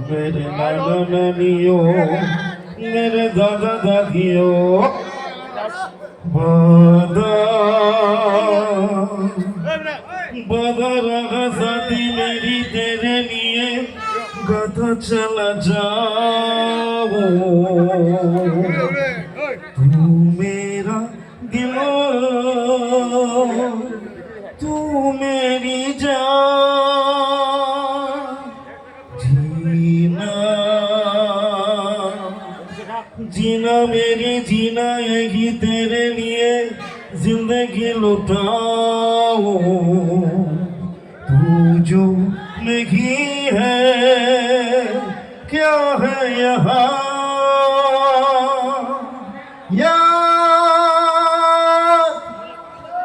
मेरे नाना नानियों मेरे दादा दादियों बदा रहा साथी मेरी तेरे लिए गाता चला जाओ तू मेरा दिल तू मेरी जान जीना जीना मेरी जीना यही तेरे लिए जिंदगी लुटाओ तू जो नहीं है क्या है यहाँ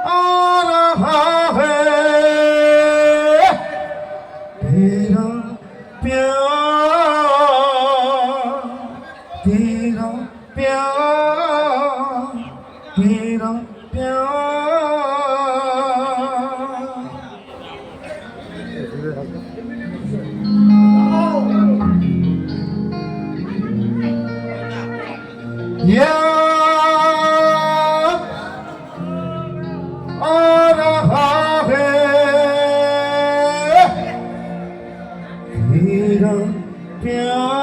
आ रहा है तेरा प्यार तेरा प्यार तेरा याद आ रहा है तेरा प्यार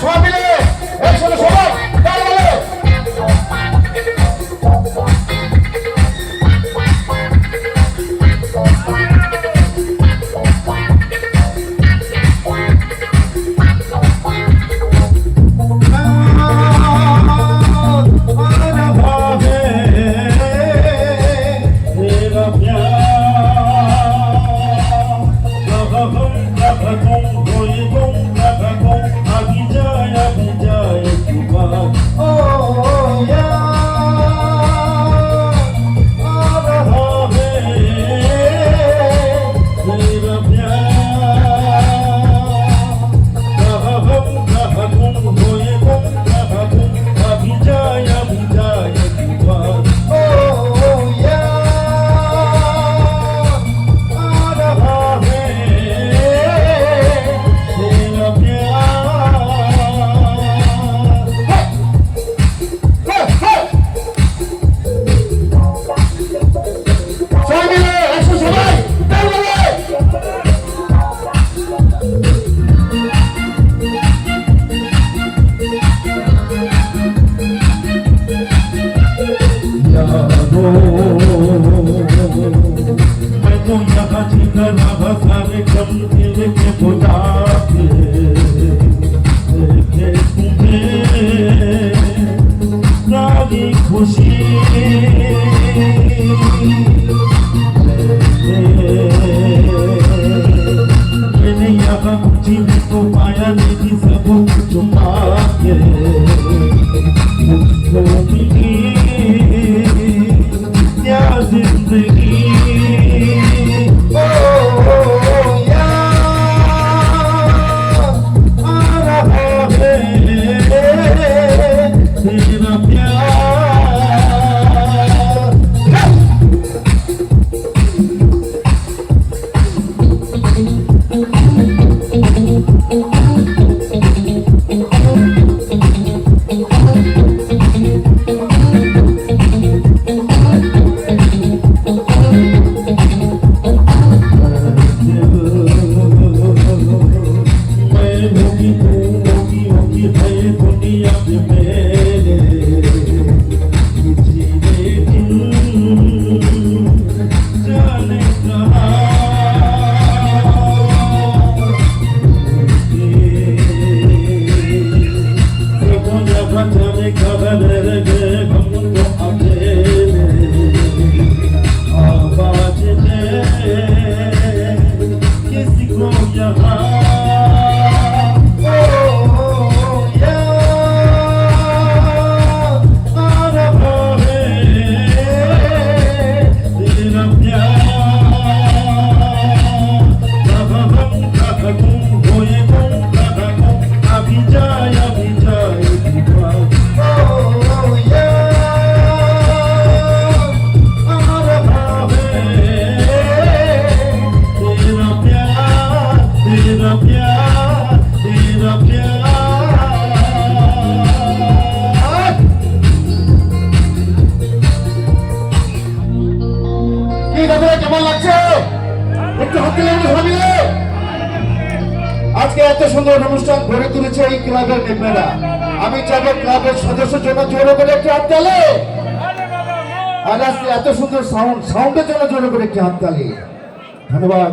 সবাই মিলে একসাথে সবাই मैं तो यहाँ जीता ना सारे कम दिल के बुझा के देखे तुम्हें सारी खुशी मैंने यहाँ कुछ भी तो पाया नहीं सब कुछ पाके मुझको मिली क्या जिंदगी ओ याद आ रहा है तेरा प्यार কি দাদা কেমন লাগছে? একটু হাত দিলেন ভাবি। আজকে এত সুন্দর অনুষ্ঠান গড়ে তুলেছে এই ক্লাবের মেম্বাররা। আমি চাইবো ক্লাবের সদস্যের জন্য জোরে করে একটি হাত তালি। আর আজকে এত সুন্দর সাউন্ডের জন্য জোরে করে একটি হাত তালি। ধন্যবাদ।